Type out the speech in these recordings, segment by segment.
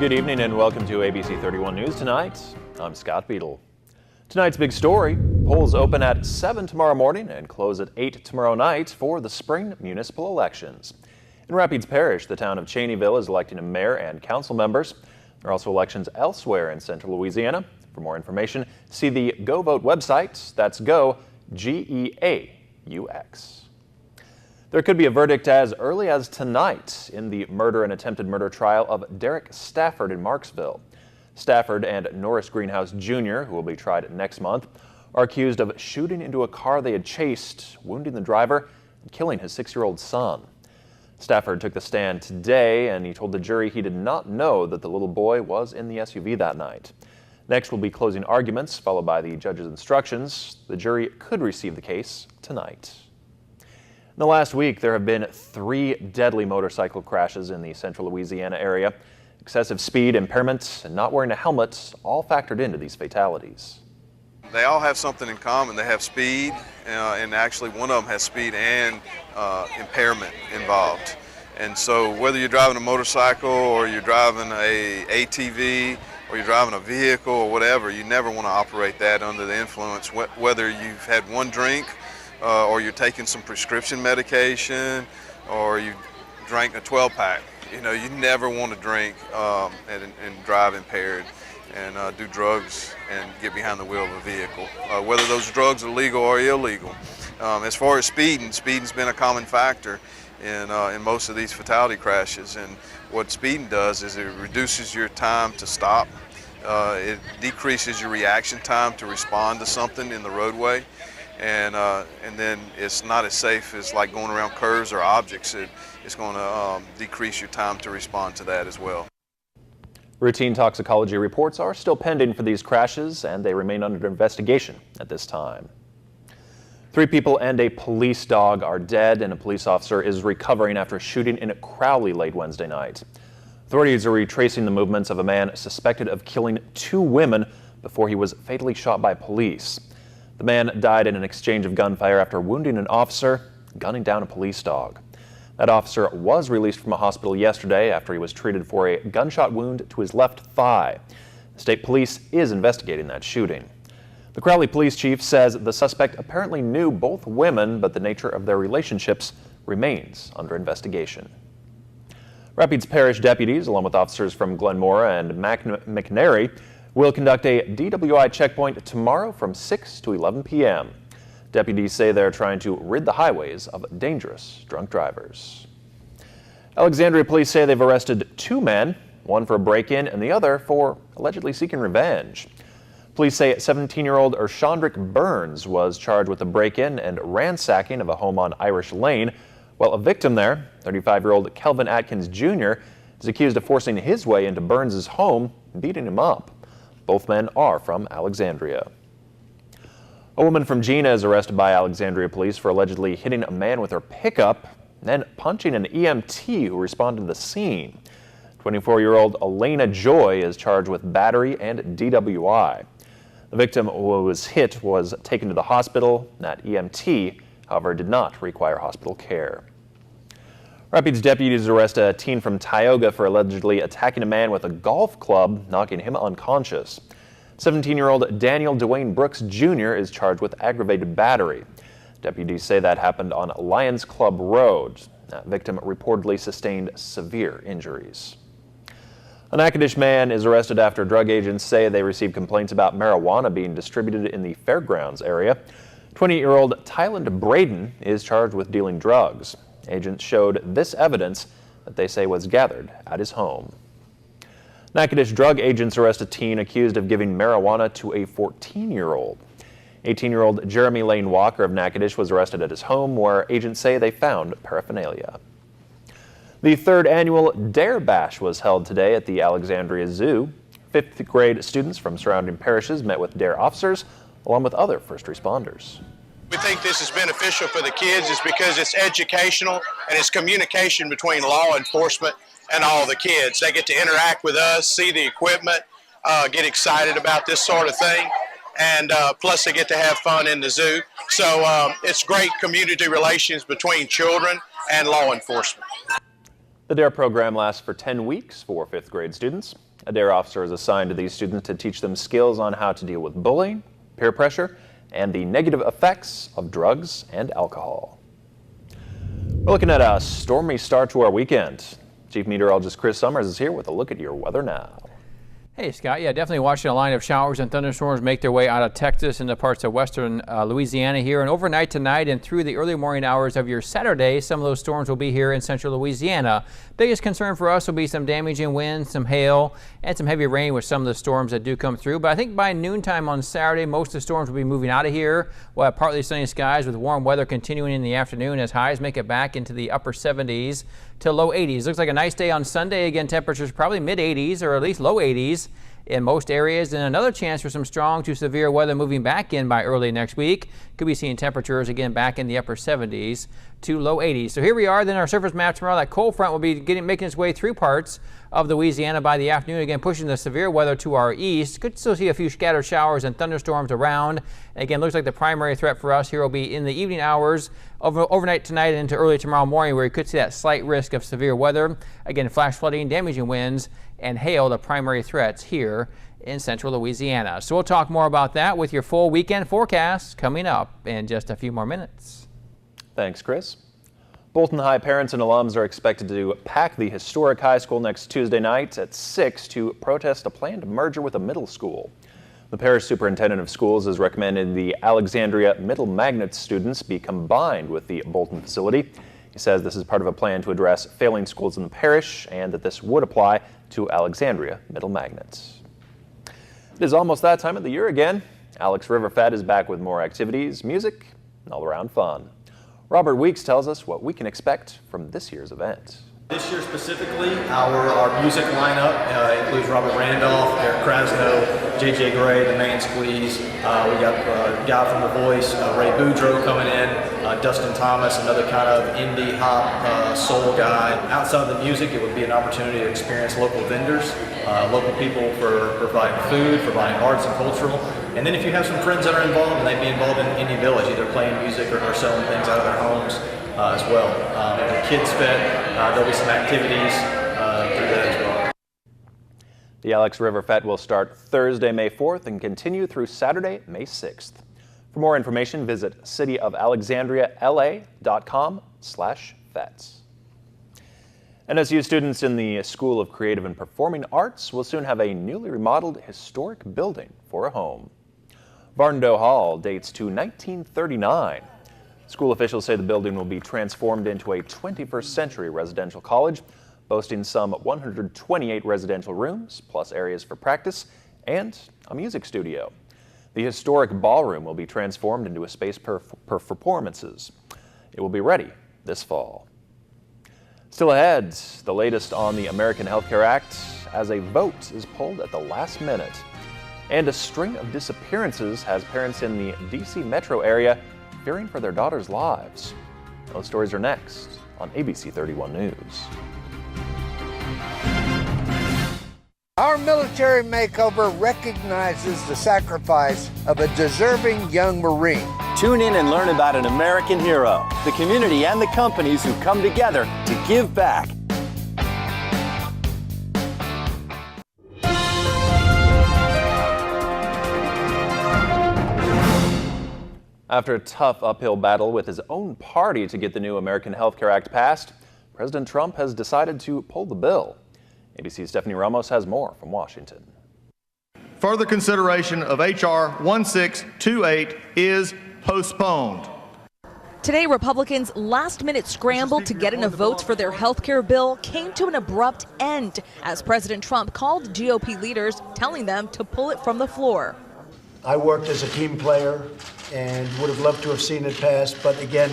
Good evening and welcome to ABC 31 News Tonight. I'm Scott Beadle. Tonight's big story: polls open at 7 tomorrow morning and close at 8 tomorrow night for the spring municipal elections. In Rapides Parish, the town of Cheneyville is electing a mayor and council members. There are also elections elsewhere in central Louisiana. For more information, see the Go Vote website. That's Go, G-E-A-U-X. There could be a verdict as early as tonight in the murder and attempted murder trial of Derek Stafford in Marksville. Stafford and Norris Greenhouse Jr., who will be tried next month, are accused of shooting into a car they had chased, wounding the driver, and killing his 6-year-old son. Stafford took the stand today, and he told the jury he did not know that the little boy was in the SUV that night. Next will be closing arguments, followed by the judge's instructions. The jury could receive the case tonight. In the last week, there have been 3 deadly motorcycle crashes in the central Louisiana area. Excessive speed, impairment, and not wearing a helmet all factored into these fatalities. They all have something in common. They have speed, and actually one of them has speed and impairment involved. And so whether you're driving a motorcycle or you're driving a ATV or you're driving a vehicle or whatever, you never want to operate that under the influence, whether you've had one drink or you're taking some prescription medication or you drank a 12-pack. You know, you never want to drink and drive impaired and do drugs and get behind the wheel of a vehicle, whether those drugs are legal or illegal. As far as speeding's been a common factor in most of these fatality crashes. And what speeding does is it reduces your time to stop. It decreases your reaction time to respond to something in the roadway. And then it's not as safe as like going around curves or objects. It's going to decrease your time to respond to that as well. Routine toxicology reports are still pending for these crashes, and they remain under investigation at this time. 3 people and a police dog are dead, and a police officer is recovering after a shooting in Crowley late Wednesday night. Authorities are retracing the movements of a man suspected of killing 2 women before he was fatally shot by police. The man died in an exchange of gunfire after wounding an officer, gunning down a police dog. That officer was released from a hospital yesterday after he was treated for a gunshot wound to his left thigh. The state police is investigating that shooting. The Crowley police chief says the suspect apparently knew both women, but the nature of their relationships remains under investigation. Rapides Parish deputies, along with officers from Glenmora and McNary, will conduct a DWI checkpoint tomorrow from 6 to 11 p.m. Deputies say they're trying to rid the highways of dangerous drunk drivers. Alexandria police say they've arrested 2 men, one for a break-in and the other for allegedly seeking revenge. Police say 17-year-old Ershandrick Burns was charged with a break-in and ransacking of a home on Irish Lane, while a victim there, 35-year-old Kelvin Atkins Jr., is accused of forcing his way into Burns' home and beating him up. Both men are from Alexandria. A woman from Gina is arrested by Alexandria police for allegedly hitting a man with her pickup and then punching an EMT who responded to the scene. 24-year-old Elena Joy is charged with battery and DWI. The victim who was hit was taken to the hospital. That EMT, however, did not require hospital care. Rapides deputies arrest a teen from Tioga for allegedly attacking a man with a golf club, knocking him unconscious. 17-year-old Daniel Dwayne Brooks Jr. is charged with aggravated battery. Deputies say that happened on Lions Club Road. That victim reportedly sustained severe injuries. A Natchitoches man is arrested after drug agents say they received complaints about marijuana being distributed in the fairgrounds area. 28-year-old Tyland Braden is charged with dealing drugs. Agents showed this evidence that they say was gathered at his home. Natchitoches drug agents arrest a teen accused of giving marijuana to a 14-year-old. 18-year-old Jeremy Lane Walker of Natchitoches was arrested at his home, where agents say they found paraphernalia. The 3rd annual Dare Bash was held today at the Alexandria Zoo. 5th grade students from surrounding parishes met with Dare officers, along with other first responders. We think this is beneficial for the kids is because it's educational and it's communication between law enforcement and all the kids. They get to interact with us, see the equipment, get excited about this sort of thing, and plus they get to have fun in the zoo. So it's great community relations between children and law enforcement. The DARE program lasts for 10 weeks for 5th grade students. A DARE officer is assigned to these students to teach them skills on how to deal with bullying, peer pressure, and the negative effects of drugs and alcohol. We're looking at a stormy start to our weekend. Chief Meteorologist Chris Summers is here with a look at your weather now. Hey, Scott. Yeah, definitely watching a line of showers and thunderstorms make their way out of Texas into parts of western Louisiana here. And overnight tonight and through the early morning hours of your Saturday, some of those storms will be here in central Louisiana. Biggest concern for us will be some damaging winds, some hail, and some heavy rain with some of the storms that do come through. But I think by noontime on Saturday, most of the storms will be moving out of here. We'll have partly sunny skies with warm weather continuing in the afternoon as highs make it back into the upper 70s to low 80s. Looks like a nice day on Sunday. Again, temperatures probably mid 80s or at least low 80s in most areas, and another chance for some strong to severe weather moving back in by early next week. Could be seeing temperatures again back in the upper 70s to low 80s. So here we are. Then our surface map tomorrow. That cold front will be making its way through parts of Louisiana by the afternoon, again pushing the severe weather to our east. Could still see a few scattered showers and thunderstorms around. Again, looks like the primary threat for us here will be in the evening hours overnight tonight and into early tomorrow morning, where you could see that slight risk of severe weather. Again, flash flooding, damaging winds, and hail, the primary threats here in central Louisiana. So we'll talk more about that with your full weekend forecast coming up in just a few more minutes. Thanks, Chris. Bolton High parents and alums are expected to pack the historic high school next Tuesday night at 6 to protest a planned merger with a middle school. The parish superintendent of schools has recommended the Alexandria Middle Magnet students be combined with the Bolton facility. He says this is part of a plan to address failing schools in the parish and that this would apply to Alexandria Middle Magnet. It is almost that time of the year again. Alex Riverfett is back with more activities, music, and all-around fun. Robert Weeks tells us what we can expect from this year's event. This year specifically, our music lineup includes Robert Randolph, Eric Krasno, J.J. Gray, the main squeeze. We got a guy from The Voice, Ray Boudreaux coming in, Dustin Thomas, another kind of indie hop soul guy. Outside of the music, it would be an opportunity to experience local vendors, local people for providing food, providing arts and cultural. And then if you have some friends that are involved, and they'd be involved in Indie Village, either playing music or selling things out of their homes as well. The Kids Fed, there'll be some activities through that as well. The Alex Riverfett will start Thursday, May 4th and continue through Saturday, May 6th. For more information, visit cityofalexandriala.com/fets. NSU students in the School of Creative and Performing Arts will soon have a newly remodeled historic building for a home. Varnado Hall dates to 1939. School officials say the building will be transformed into a 21st century residential college, boasting some 128 residential rooms, plus areas for practice and a music studio. The historic ballroom will be transformed into a space for performances. It will be ready this fall. Still ahead, the latest on the American Health Care Act as a vote is pulled at the last minute. And a string of disappearances has parents in the D.C. metro area fearing for their daughters' lives. Those stories are next on ABC 31 News. Our military makeover recognizes the sacrifice of a deserving young Marine. Tune in and learn about an American hero, the community and the companies who come together to give back. After a tough uphill battle with his own party to get the new American Health Care Act passed, President Trump has decided to pull the bill. ABC's Stephanie Ramos has more from Washington. Further consideration of H.R. 1628 is postponed. Today, Republicans' last-minute scramble to get enough votes for their health care bill came to an abrupt end as President Trump called GOP leaders, telling them to pull it from the floor. I worked as a team player and would have loved to have seen it pass, but again,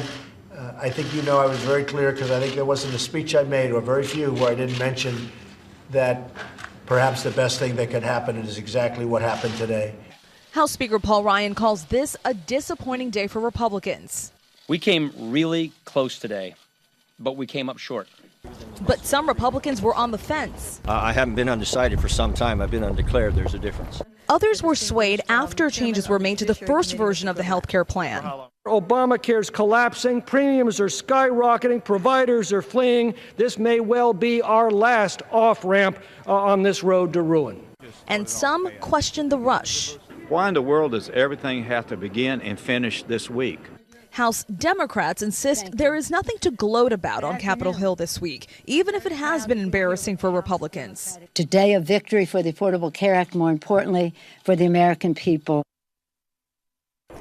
I think you know I was very clear, because I think there wasn't a speech I made, or very few, where I didn't mention that perhaps the best thing that could happen is exactly what happened today. House Speaker Paul Ryan calls this a disappointing day for Republicans. We came really close today, but we came up short. But some Republicans were on the fence. I haven't been undecided for some time. I've been undeclared. There's a difference. Others were swayed after changes were made to the first version of the health care plan. Obamacare's collapsing, premiums are skyrocketing, providers are fleeing. This may well be our last off-ramp on this road to ruin. And some question the rush. Why in the world does everything have to begin and finish this week? House Democrats insist there is nothing to gloat about on Capitol Hill this week, even if it has been embarrassing for Republicans. Today, a victory for the Affordable Care Act, more importantly, for the American people.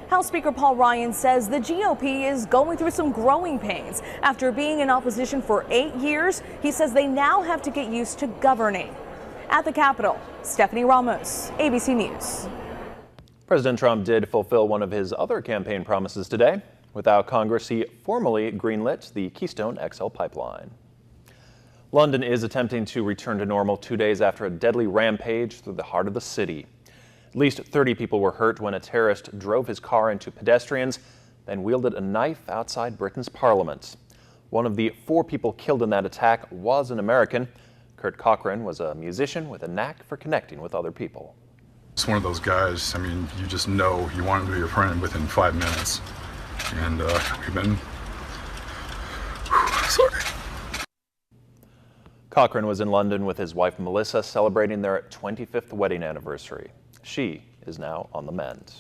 House Speaker Paul Ryan says the GOP is going through some growing pains. After being in opposition for 8 years, he says they now have to get used to governing. At the Capitol, Stephanie Ramos, ABC News. President Trump did fulfill one of his other campaign promises today. Without Congress, he formally greenlit the Keystone XL pipeline. London is attempting to return to normal 2 days after a deadly rampage through the heart of the city. At least 30 people were hurt when a terrorist drove his car into pedestrians, then wielded a knife outside Britain's parliament. One of the 4 people killed in that attack was an American. Kurt Cochran was a musician with a knack for connecting with other people. It's one of those guys, I mean, you just know you want him to be your friend within 5 minutes. And we've been... sorry. Cochran was in London with his wife Melissa celebrating their 25th wedding anniversary. She is now on the mend.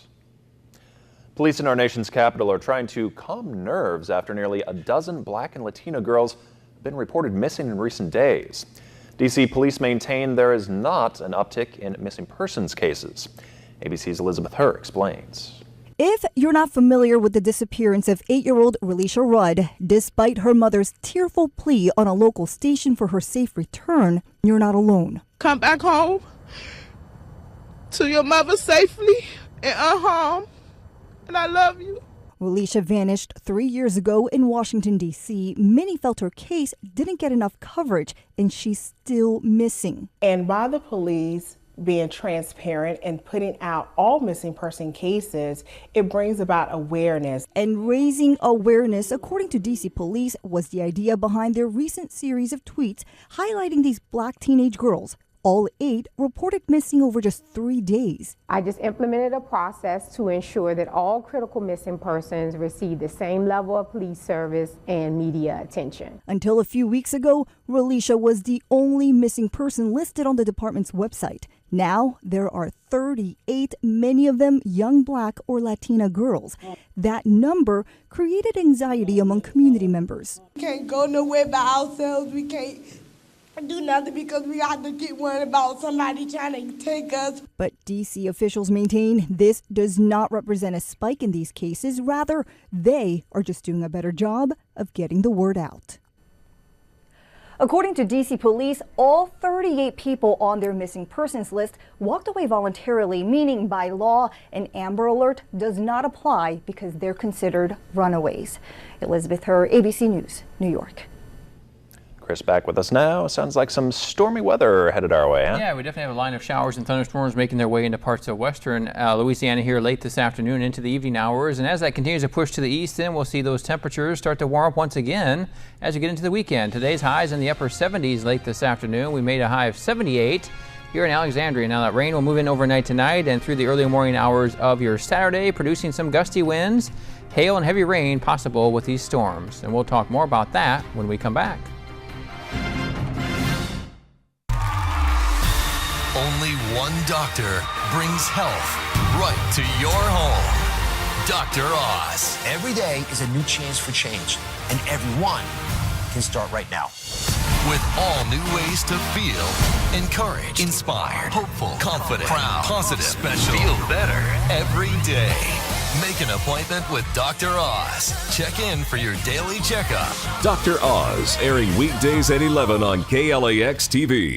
Police in our nation's capital are trying to calm nerves after nearly a dozen Black and Latino girls have been reported missing in recent days. D.C. police maintain there is not an uptick in missing persons cases. ABC's Elizabeth Herr explains. If you're not familiar with the disappearance of 8-year-old Relisha Rudd, despite her mother's tearful plea on a local station for her safe return, you're not alone. Come back home to your mother safely and unharmed, and I love you. Relisha vanished 3 years ago in Washington, D.C. Many felt her case didn't get enough coverage, and she's still missing. And by the police being transparent and putting out all missing person cases, it brings about awareness. And raising awareness, according to D.C. police, was the idea behind their recent series of tweets highlighting these Black teenage girls. All 8 reported missing over just 3 days. I just implemented a process to ensure that all critical missing persons receive the same level of police service and media attention. Until a few weeks ago, Relisha was the only missing person listed on the department's website. Now there are 38, many of them young Black or Latina girls. That number created anxiety among community members. We can't go nowhere by ourselves. We can't do nothing because we have to get worried about somebody trying to take us. But D.C. officials maintain this does not represent a spike in these cases. Rather, they are just doing a better job of getting the word out. According to D.C. police, all 38 people on their missing persons list walked away voluntarily, meaning by law, an Amber Alert does not apply because they're considered runaways. Elizabeth Herr, ABC News, New York. Chris back with us now. Sounds like some stormy weather headed our way, huh? Yeah, we definitely have a line of showers and thunderstorms making their way into parts of western Louisiana here late this afternoon into the evening hours. And as that continues to push to the east, then we'll see those temperatures start to warm up once again as we get into the weekend. Today's highs in the upper 70s late this afternoon. We made a high of 78 here in Alexandria. Now that rain will move in overnight tonight and through the early morning hours of your Saturday, producing some gusty winds, hail and heavy rain possible with these storms. And we'll talk more about that when we come back. Only one doctor brings health right to your home. Dr. Oz. Every day is a new chance for change, and everyone can start right now. With all new ways to feel encouraged, inspired, hopeful, confident, proud, positive, special, feel better every day. Make an appointment with Dr. Oz. Check in for your daily checkup. Dr. Oz, airing weekdays at 11 on KLAX TV.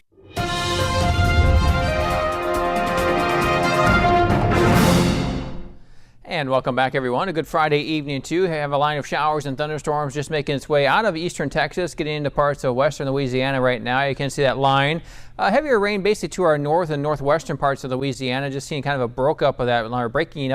And welcome back, everyone. A good Friday evening, too. Have a line of showers and thunderstorms just making its way out of eastern Texas, getting into parts of western Louisiana right now. You can see that line. Heavier rain basically to our north and northwestern parts of Louisiana. Just seeing kind of a breaking up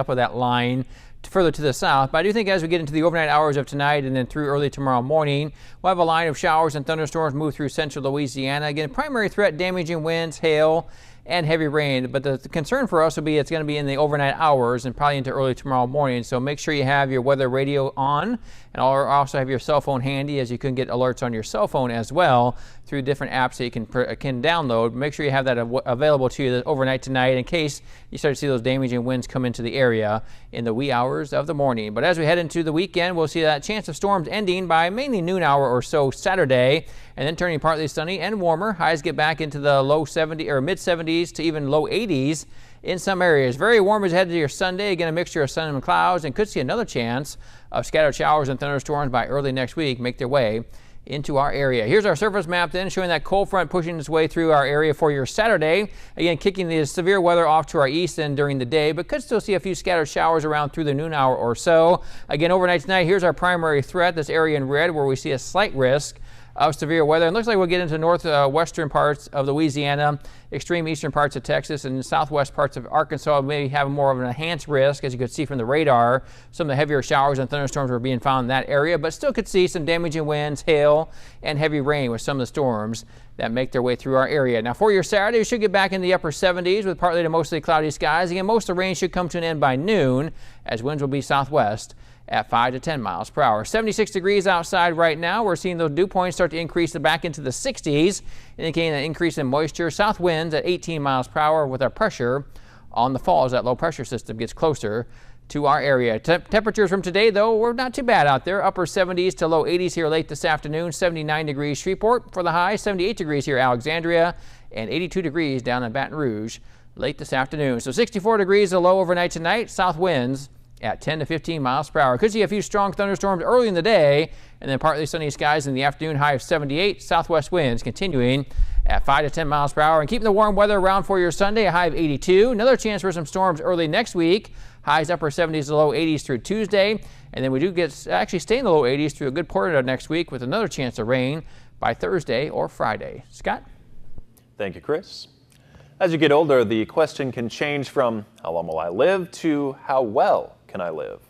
of that line further to the south. But I do think as we get into the overnight hours of tonight and then through early tomorrow morning, we'll have a line of showers and thunderstorms move through central Louisiana. Again, primary threat, damaging winds, hail, and heavy rain. But the concern for us will be it's going to be in the overnight hours and probably into early tomorrow morning. So make sure you have your weather radio on and also have your cell phone handy, as you can get alerts on your cell phone as well through different apps that you can download. Make sure you have that available to you overnight tonight in case you start to see those damaging winds come into the area in the wee hours of the morning. But as we head into the weekend, we'll see that chance of storms ending by mainly noon hour or so Saturday, and then turning partly sunny and warmer. Highs get back into the low 70s or mid 70s to even low 80s in some areas. Very warm as ahead to your Sunday. Again, a mixture of sun and clouds, and could see another chance of scattered showers and thunderstorms by early next week make their way into our area. Here's our surface map then, showing that cold front pushing its way through our area for your Saturday. Again, kicking the severe weather off to our east then during the day, but could still see a few scattered showers around through the noon hour or so. Again, overnight tonight, here's our primary threat, this area in red where we see a slight risk of severe weather. It looks like we'll get into northwestern parts of Louisiana, extreme eastern parts of Texas, and southwest parts of Arkansas. Maybe have more of an enhanced risk, as you could see from the radar. Some of the heavier showers and thunderstorms are being found in that area, but still could see some damaging winds, hail, and heavy rain with some of the storms that make their way through our area. Now for your Saturday, we should get back in the upper 70s with partly to mostly cloudy skies. Again, most of the rain should come to an end by noon, as winds will be southwest at 5 to 10 miles per hour. 76 degrees outside right now. We're seeing those dew points start to increase back into the 60s, indicating an increase in moisture. South winds at 18 miles per hour with our pressure on the fall as that low pressure system gets closer to our area. Temperatures from today, though, were not too bad out there. Upper 70s to low 80s here late this afternoon. 79 degrees Shreveport for the high. 78 degrees here Alexandria, and 82 degrees down in Baton Rouge late this afternoon. So 64 degrees the low overnight tonight. South winds at 10 to 15 miles per hour. Could see a few strong thunderstorms early in the day, and then partly sunny skies in the afternoon. High of 78. Southwest winds continuing at 5 to 10 miles per hour, and keeping the warm weather around for your Sunday. A high of 82. Another chance for some storms early next week. Highs upper 70s to low 80s through Tuesday, and then we do actually stay in the low 80s through a good portion of next week with another chance of rain by Thursday or Friday. Scott? Thank you, Chris. As you get older, the question can change from how long will I live to how well can I live?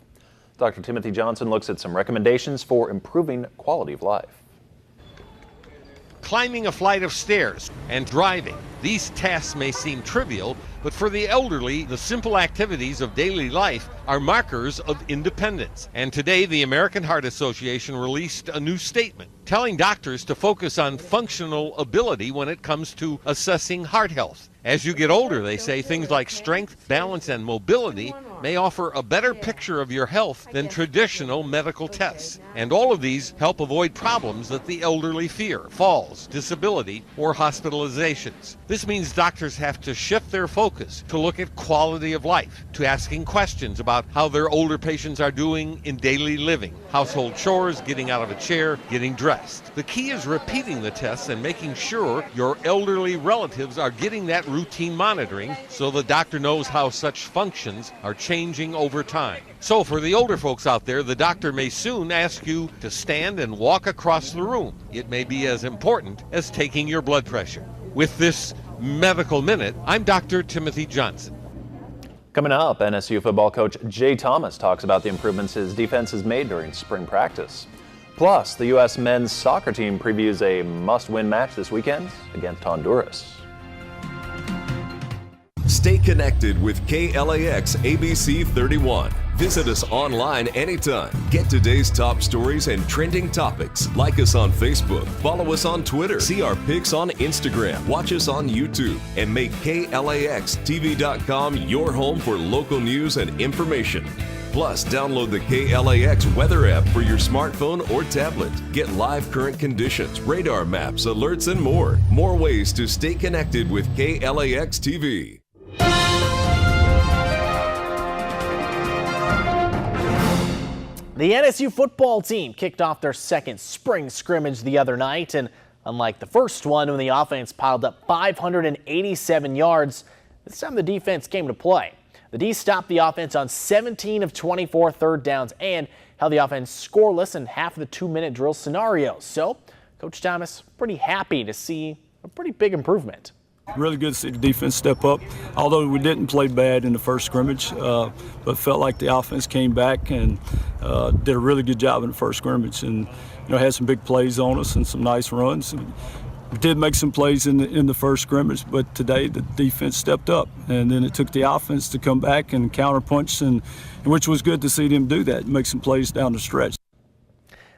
Dr. Timothy Johnson looks at some recommendations for improving quality of life. Climbing a flight of stairs and driving. These tasks may seem trivial, but for the elderly, the simple activities of daily life are markers of independence. And today, the American Heart Association released a new statement telling doctors to focus on functional ability when it comes to assessing heart health. As you get older, they say, things like strength, balance, and mobility may offer a better picture of your health than traditional medical tests. And all of these help avoid problems that the elderly fear: falls, disability, or hospitalizations. This means doctors have to shift their focus to look at quality of life, to asking questions about how their older patients are doing in daily living, household chores, getting out of a chair, getting dressed. The key is repeating the tests and making sure your elderly relatives are getting that routine monitoring so the doctor knows how such functions are changing over time. So for the older folks out there, the doctor may soon ask you to stand and walk across the room. It may be as important as taking your blood pressure. With this Medical Minute, I'm Dr. Timothy Johnson. Coming up, NSU football coach Jay Thomas talks about the improvements his defense has made during spring practice. Plus, the U.S. men's soccer team previews a must-win match this weekend against Honduras. Stay connected with KLAX ABC 31. Visit us online anytime. Get today's top stories and trending topics. Like us on Facebook. Follow us on Twitter. See our pics on Instagram. Watch us on YouTube. And make KLAXTV.com your home for local news and information. Plus, download the KLAX weather app for your smartphone or tablet. Get live current conditions, radar maps, alerts, and more. More ways to stay connected with KLAX TV. The NSU football team kicked off their second spring scrimmage the other night, and unlike the first one when the offense piled up 587 yards, this time the defense came to play. The D stopped the offense on 17 of 24 third downs and held the offense scoreless in half of the 2-minute drill scenarios. So, Coach Thomas pretty happy to see a pretty big improvement. Really good to see the defense step up, although we didn't play bad in the first scrimmage, but felt like the offense came back and did a really good job in the first scrimmage, and had some big plays on us and some nice runs. And did make some plays in the first scrimmage, but today the defense stepped up, and then it took the offense to come back and counterpunch, and which was good to see them do that, make some plays down the stretch.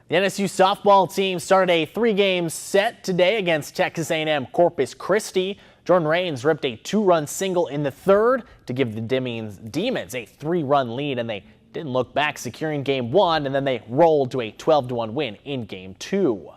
The NSU softball team started a 3-game set today against Texas A&M Corpus Christi. Jordan Raines ripped a 2-run single in the third to give the Demons a 3-run lead, and they didn't look back, securing Game 1, and then they rolled to a 12-1 win in Game 2.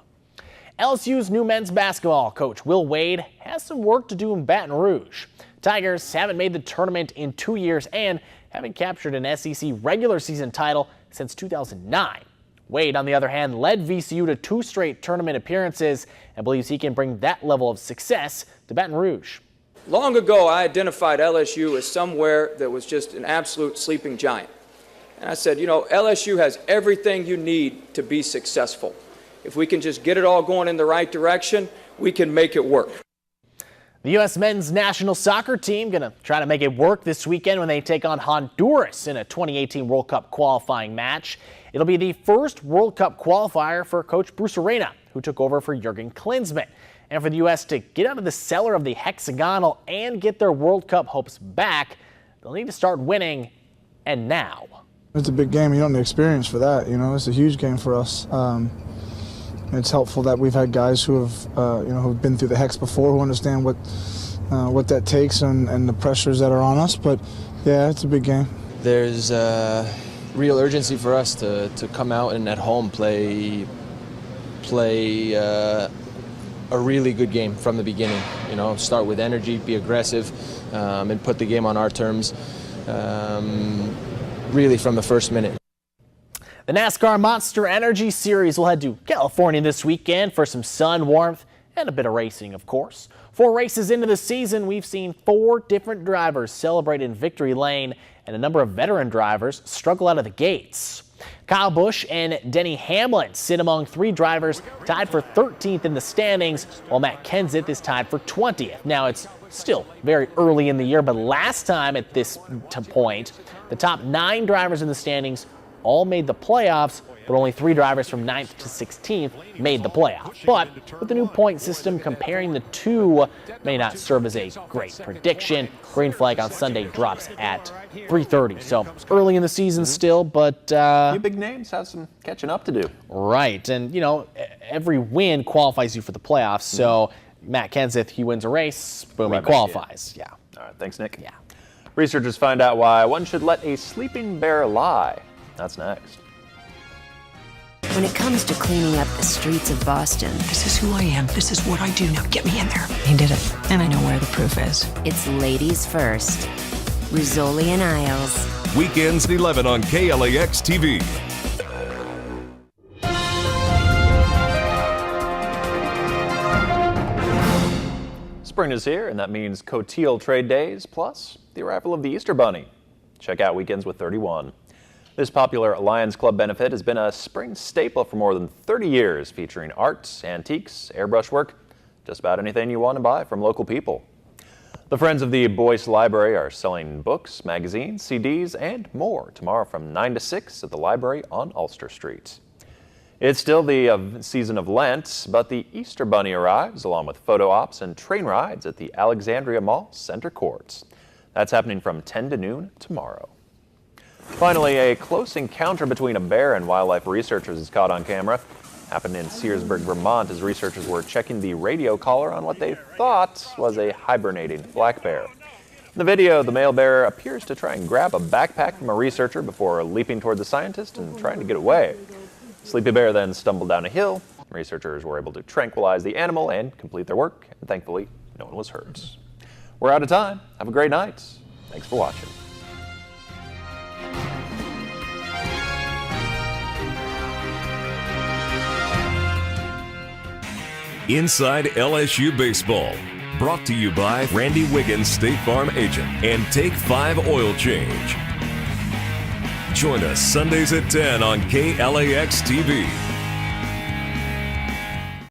LSU's new men's basketball coach, Will Wade, has some work to do in Baton Rouge. Tigers haven't made the tournament in 2 years and haven't captured an SEC regular season title since 2009. Wade, on the other hand, led VCU to 2 straight tournament appearances and believes he can bring that level of success to Baton Rouge. Long ago, I identified LSU as somewhere that was just an absolute sleeping giant. And I said, you know, LSU has everything you need to be successful. If we can just get it all going in the right direction, we can make it work. The U.S. men's national soccer team going to try to make it work this weekend when they take on Honduras in a 2018 World Cup qualifying match. It'll be the first World Cup qualifier for Coach Bruce Arena, who took over for Jurgen Klinsmann. And for the U.S. to get out of the cellar of the hexagonal and get their World Cup hopes back, they'll need to start winning, and now. It's a big game. You don't need experience for that. You know, it's a huge game for us. It's helpful that we've had guys who have, who've been through the hex before, who understand what that takes and the pressures that are on us. But yeah, it's a big game. There's real urgency for us to come out and at home play a really good game from the beginning. You know, start with energy, be aggressive, and put the game on our terms. Really from the first minute. The NASCAR Monster Energy Series will head to California this weekend for some sun, warmth, and a bit of racing, of course. 4 races into the season, we've seen 4 different drivers celebrate in victory lane, and a number of veteran drivers struggle out of the gates. Kyle Busch and Denny Hamlin sit among 3 drivers tied for 13th in the standings, while Matt Kenseth is tied for 20th. Now, it's still very early in the year, but last time at this point, the top 9 drivers in the standings all made the playoffs, but only 3 drivers from 9th to 16th made the playoffs. But with the new point system, comparing the 2 may not serve as a great prediction. Green flag on Sunday drops at 3:30, so it's early in the season still, but a few big names have some catching up to do. Right, and you know, every win qualifies you for the playoffs. So Matt Kenseth, he wins a race, boom, he qualifies. Yeah. All right, thanks, Nick. Yeah. Researchers find out why one should let a sleeping bear lie. That's next. When it comes to cleaning up the streets of Boston, this is who I am. This is what I do. Now get me in there. He did it. And I know where the proof is. It's ladies first. Rizzoli and Isles. Weekends at 11 on KLAX TV. Spring is here, and that means Coteal trade days, plus the arrival of the Easter Bunny. Check out Weekends with 31. This popular Lions Club benefit has been a spring staple for more than 30 years, featuring art, antiques, airbrush work, just about anything you want to buy from local people. The Friends of the Boyce Library are selling books, magazines, CDs, and more tomorrow from 9 to 6 at the library on Ulster Street. It's still the season of Lent, but the Easter Bunny arrives along with photo ops and train rides at the Alexandria Mall Center Courts. That's happening from 10 to noon tomorrow. Finally, a close encounter between a bear and wildlife researchers is caught on camera. Happened in Searsburg, Vermont, as researchers were checking the radio collar on what they thought was a hibernating black bear. In the video, the male bear appears to try and grab a backpack from a researcher before leaping toward the scientist and trying to get away. Sleepy bear then stumbled down a hill. Researchers were able to tranquilize the animal and complete their work, and thankfully, no one was hurt. We're out of time. Have a great night. Thanks for watching. Inside LSU Baseball, brought to you by Randy Wiggins, State Farm agent, and Take 5 Oil Change. Join us Sundays at 10 on KLAX TV.